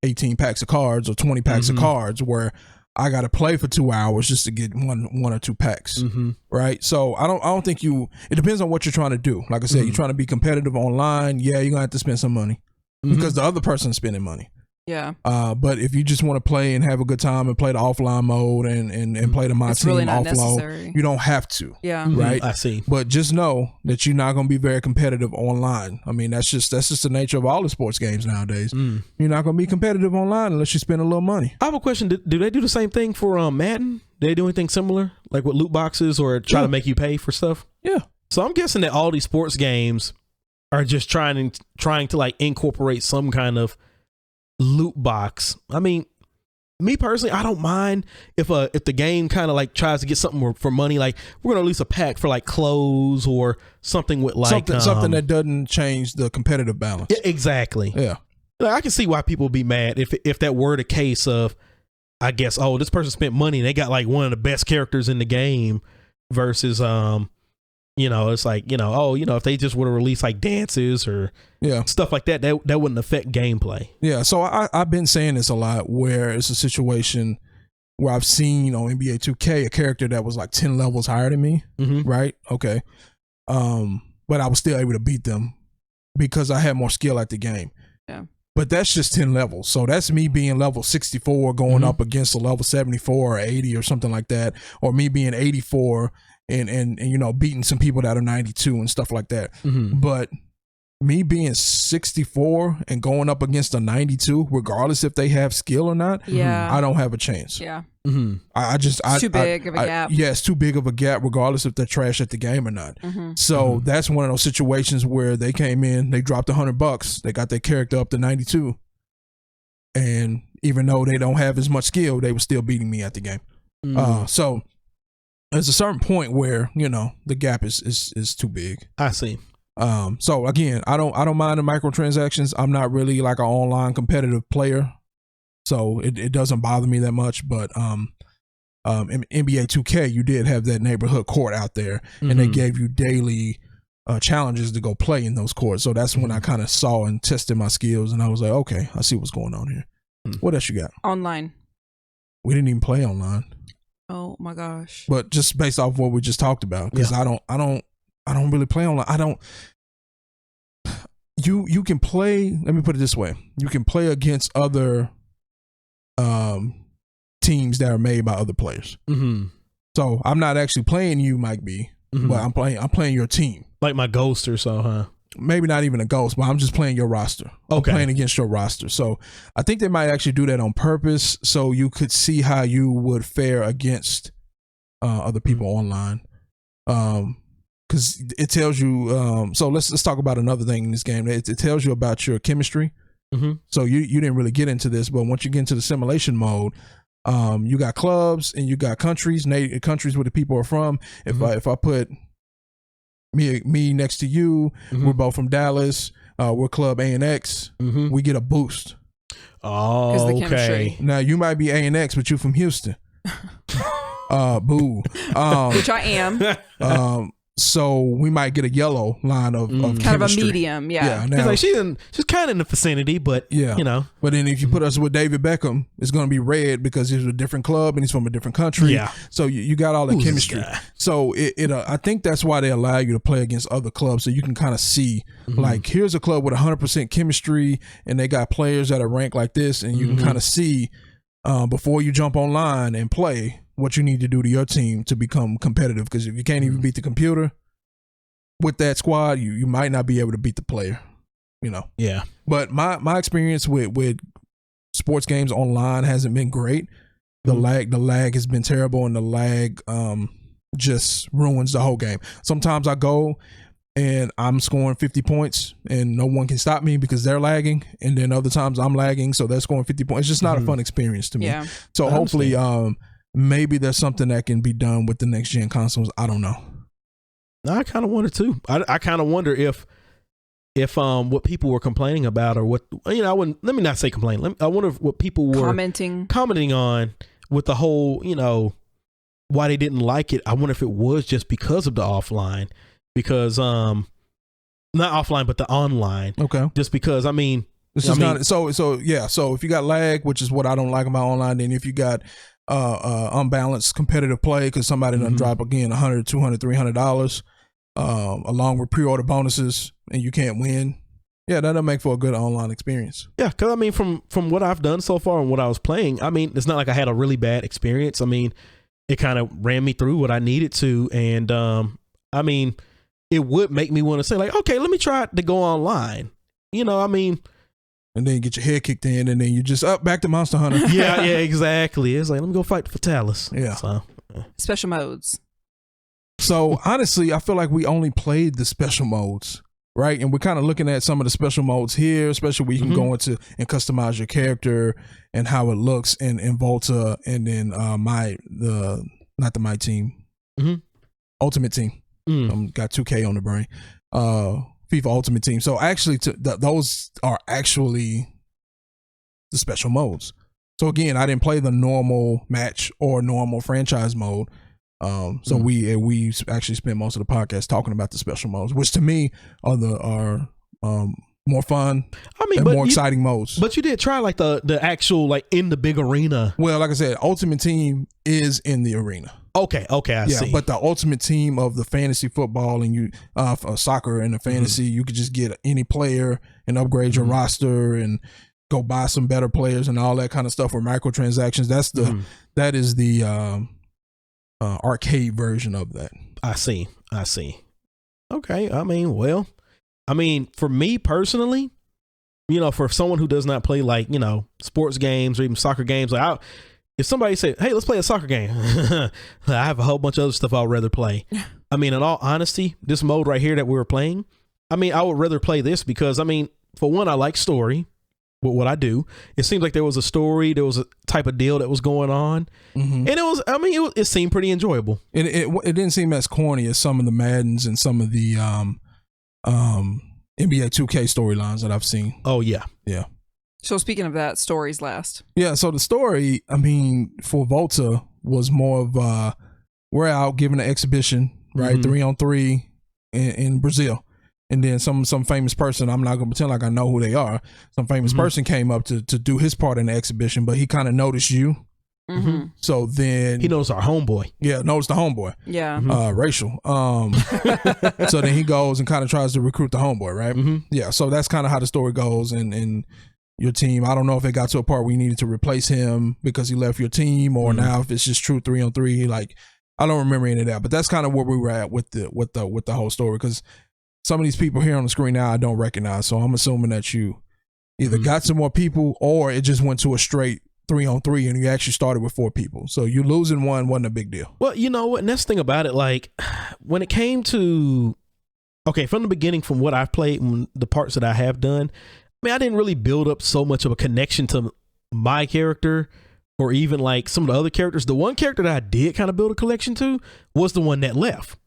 18 packs of cards or 20 packs of cards, where I got to play for 2 hours just to get one or two packs. Right. So I don't think it depends on what you're trying to do. Like I said, you're trying to be competitive online. Yeah, you're going to have to spend some money because the other person's spending money. Yeah. But if you just want to play and have a good time and play the offline mode and play the my It's team really not offload, necessary. you don't have to. Yeah. Right. I see. But just know that you're not going to be very competitive online. I mean, that's just the nature of all the sports games nowadays. You're not going to be competitive online unless you spend a little money. I have a question. Do they do the same thing for Madden? Do they do anything similar, like with loot boxes, or try to make you pay for stuff? Yeah. So I'm guessing that all these sports games are just trying to like incorporate some kind of loot box. I mean, me personally, I don't mind if the game kind of like tries to get something for money, like we're gonna release a pack for like clothes or something with like something that doesn't change the competitive balance. Yeah, exactly. Yeah. Like, I can see why people would be mad if that were the case of, I guess, oh, this person spent money and they got like one of the best characters in the game versus it's like, if they just would have released like dances or stuff like that wouldn't affect gameplay. Yeah. So I've been saying this a lot, where it's a situation where I've seen on NBA 2K a character that was like 10 levels higher than me. Right. Okay. But I was still able to beat them because I had more skill at the game. Yeah. But that's just 10 levels. So that's me being level 64 going up against a level 74 or 80 or something like that, or me being 84 and beating some people that are 92 and stuff like that. But me being 64 and going up against a 92, regardless if they have skill or not, I don't have a chance. Yeah. It's too big of a gap. Yeah, it's too big of a gap, regardless if they're trash at the game or not. So that's one of those situations where they came in, they dropped $100, they got their character up to 92, and even though they don't have as much skill, they were still beating me at the game. So there's a certain point where the gap is too big. I see. So again, I don't mind the microtransactions. I'm not really like an online competitive player, so it doesn't bother me that much. But in NBA 2K, you did have that neighborhood court out there, and they gave you daily challenges to go play in those courts. So that's when I kind of saw and tested my skills, and I was like, okay, I see what's going on here. What else you got? Online. We didn't even play online. Oh my gosh. But just based off what we just talked about, because I don't really play online. You can play, let me put it this way. You can play against other teams that are made by other players. So I'm not actually playing you, Mike B, but I'm playing your team. Like my ghost or so, huh? Maybe not even a ghost, but I'm just playing your roster. Okay. I'm playing against your roster. So I think they might actually do that on purpose, so you could see how you would fare against other people online. Because it tells you. So let's talk about another thing in this game. It tells you about your chemistry. So you didn't really get into this, but once you get into the simulation mode, you got clubs and you got countries, countries where the people are from. If I put me next to you, we're both from Dallas. We're Club ANX. We get a boost. Oh, the chemistry. okay. Now you might be ANX, but you from Houston. Boo. Which I am. So we might get a yellow line of kind chemistry. of a medium. Yeah. Now, It's like she's kind of in the vicinity, but you know. But then if you put us with David Beckham, it's going to be red because he's a different club and he's from a different country. Yeah. So you got all that Who's chemistry. this guy? So I think that's why they allow you to play against other clubs, so you can kind of see like, here's a club with 100% chemistry and they got players that are ranked like this, and you can kind of see before you jump online and play what you need to do to your team to become competitive. Because if you can't even beat the computer with that squad, you might not be able to beat the player, you know. Yeah. But my experience with sports games online hasn't been great. The lag has been terrible, and the lag just ruins the whole game. Sometimes I go and I'm scoring 50 points and no one can stop me because they're lagging, and then other times I'm lagging, so they're scoring 50 points. It's just not a fun experience to me. Yeah. So hopefully maybe there's something that can be done with the next gen consoles. I don't know. I kind of wonder too. I kind of wonder if what people were complaining about, or what, you know, let me not say complain. I wonder if what people were commenting on with the whole, you know, why they didn't like it. I wonder if it was just because of the offline, because not offline but the online. Okay. Just because I mean, this is not so yeah. So if you got lag, which is what I don't like about online, then if you got unbalanced competitive play because somebody done drop again $100, $200, $300 along with pre-order bonuses, and you can't win, yeah, that'll make for a good online experience. Yeah, because I mean, from what I've done so far and what I was playing, I mean, it's not like I had a really bad experience. I mean, it kind of ran me through what I needed to, and I mean, it would make me want to say like, okay, let me try to go online, you know. I mean, and then you get your head kicked in, and then you just up back to Monster Hunter. yeah, exactly. It's like, let me go fight for Talis. Yeah. So, special modes. So honestly, I feel like we only played the special modes, right? And we're kind of looking at some of the special modes here, especially where you can go into and customize your character and how it looks in Volta, and then not the My Team, Ultimate Team. Got 2K on the brain. FIFA Ultimate Team. So actually, those are actually the special modes. So again, I didn't play the normal match or normal franchise mode. So we actually spent most of the podcast talking about the special modes, which to me are more fun, and more exciting modes. But you did try like the actual, like, in the big arena. Well, like I said, Ultimate Team is in the arena. Okay, I see. But the Ultimate Team of the fantasy football and you soccer and the fantasy, you could just get any player and upgrade your roster and go buy some better players and all that kind of stuff with microtransactions. That is the arcade version of that. I see. Okay. I mean, for me personally, you know, for someone who does not play, like, you know, sports games or even soccer games, like, if somebody said, hey, let's play a soccer game, I have a whole bunch of other stuff I'd rather play. I mean, in all honesty, this mode right here that we were playing, I mean, I would rather play this because, I mean, for one, I like story. With what I do, it seems like there was a story, there was a type of deal that was going on, and it was, I mean, it seemed pretty enjoyable. It didn't seem as corny as some of the Maddens and some of the NBA 2K storylines that I've seen. Oh yeah. So speaking of that, stories last. Yeah, so the story, I mean, for Volta was more of we're out giving an exhibition, right, 3-on-3 in Brazil. And then some famous person, I'm not going to pretend like I know who they are, some famous person came up to do his part in the exhibition, but he kind of noticed you. So then he knows our homeboy. Yeah, knows the homeboy. Yeah. Racial. So then he goes and kind of tries to recruit the homeboy, right? Yeah, so that's kind of how the story goes. And your team, I don't know if it got to a part where you needed to replace him because he left your team, or now if it's just true 3-on-3. Like, I don't remember any of that, but that's kind of where we were at with the whole story, because some of these people here on the screen now I don't recognize. So I'm assuming that you either got some more people or it just went to a straight 3-on-3 and you actually started with 4 people. So you losing one wasn't a big deal. Well, you know what? Next thing about it, like when it came to, okay, from the beginning, from what I've played and the parts that I have done, I mean, I didn't really build up so much of a connection to my character or even like some of the other characters. The one character that I did kind of build a connection to was the one that left.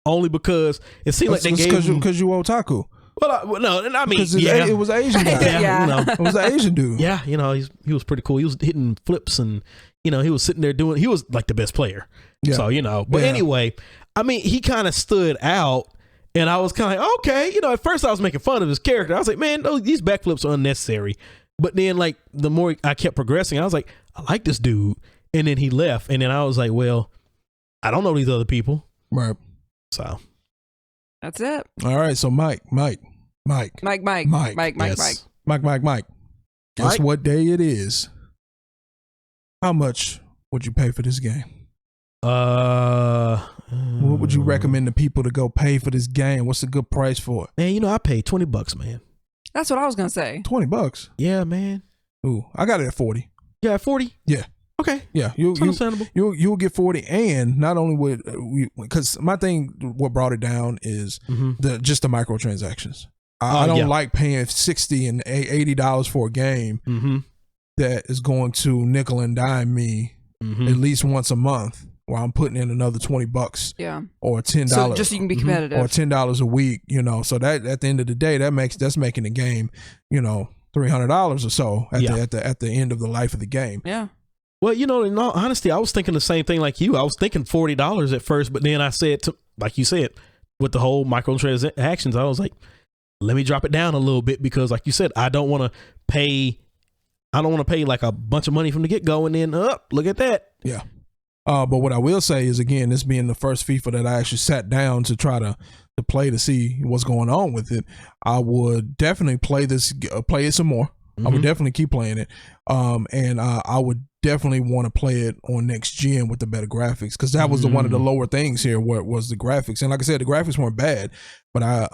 Only because it seemed like they gave because you otaku. Well, no, I mean, it was an Asian guy. yeah, you know, it was an Asian dude. Yeah, you know, he was pretty cool. He was hitting flips and, you know, he was sitting there doing, he was like the best player. Yeah. So, you know, but anyway, I mean, he kind of stood out and I was kind of like, okay, you know, at first I was making fun of his character. I was like, man, these backflips are unnecessary. But then like the more I kept progressing, I was like, I like this dude. And then he left. And then I was like, well, I don't know these other people. Right. So. That's it. All right. So Mike. Guess what day it is? How much would you pay for this game? What would you recommend to people to go pay for this game? What's a good price for it? Man, you know, I paid $20, man. That's what I was gonna say. $20. Yeah, man. Ooh, I got it at 40. You got 40? Yeah. Okay. Yeah, understandable. You'll get 40, and not only would because my thing, what brought it down is just the microtransactions. I don't like paying $60 and $80 for a game that is going to nickel and dime me at least once a month, while I'm putting in another $20, or $10, so just so you can be competitive, or $10 a week. You know, so that at the end of the day, that's making the game, you know, $300 or so at the end of the life of the game. Yeah. Well, you know, in all honesty, I was thinking the same thing like you. I was thinking $40 at first, but then I said, like you said, with the whole microtransactions, I was like, let me drop it down a little bit because, like you said, I don't want to pay like a bunch of money from the get go and then look at that. Yeah. But what I will say is, again, this being the first FIFA that I actually sat down to try to play to see what's going on with it, I would definitely play it some more. I would definitely keep playing it. And I would definitely want to play it on next gen with the better graphics, because that was one of the lower things here, where it was the graphics. And like I said, the graphics weren't bad, but I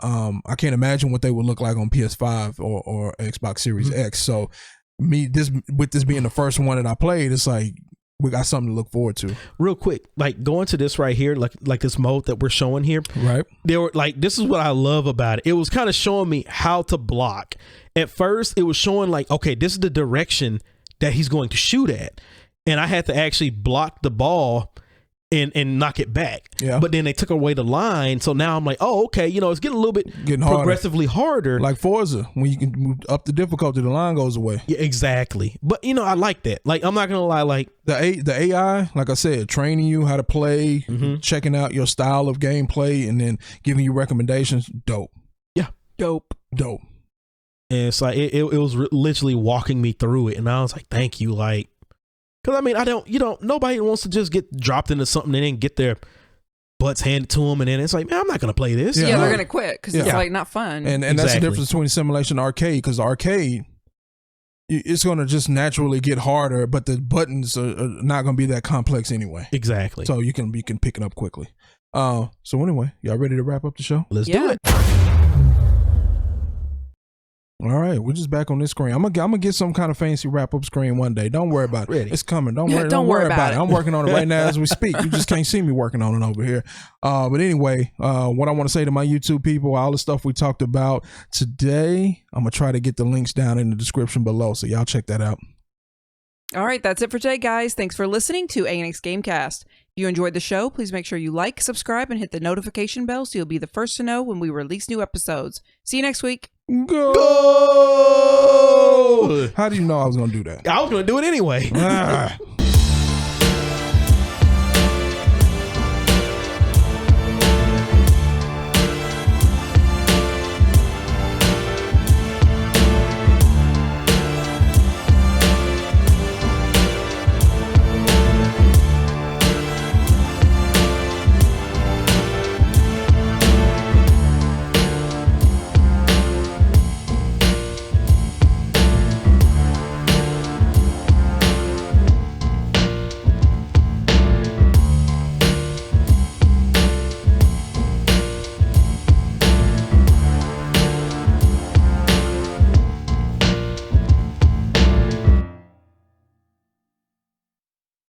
can't imagine what they would look like on PS5 or Xbox Series X. So this being the first one that I played, it's like we got something to look forward to. Real quick, like going to this right here, like this mode that we're showing here, right? There were like, this is what I love about it. It was kind of showing me how to block. At first, it was showing like, okay, this is the direction that he's going to shoot at, and I had to actually block the ball and knock it back. Yeah. But then they took away the line, so now I'm like, oh, okay, you know, it's getting a little bit progressively harder. Like Forza, when you can move up the difficulty, the line goes away. Yeah, exactly. But you know, I like that. Like, I'm not gonna lie, like the AI, like I said, training you how to play, checking out your style of gameplay, and then giving you recommendations. Dope. Yeah. Dope. And it's like it was literally walking me through it, and I was like, thank you, like. Because, I mean, nobody wants to just get dropped into something and then get their butts handed to them. And then it's like, man, I'm not going to play this. Yeah, they're going to quit because it's like not fun. And that's the difference between simulation and arcade, because arcade, it's going to just naturally get harder, but the buttons are not going to be that complex anyway. Exactly. So you can pick it up quickly. So anyway, y'all ready to wrap up the show? Let's do it. All right, we're just back on this screen. I'm gonna get some kind of fancy wrap up screen one day. Don't worry about it. It's coming. Don't worry about it. I'm working on it right now as we speak. You just can't see me working on it over here. But anyway, what I want to say to my YouTube people, all the stuff we talked about today, I'm gonna try to get the links down in the description below, so y'all check that out. All right, that's it for today, guys. Thanks for listening to ANX Gamecast. If you enjoyed the show, please make sure you like, subscribe, and hit the notification bell so you'll be the first to know when we release new episodes. See you next week. Go! How do you know I was going to do that? I was going to do it anyway.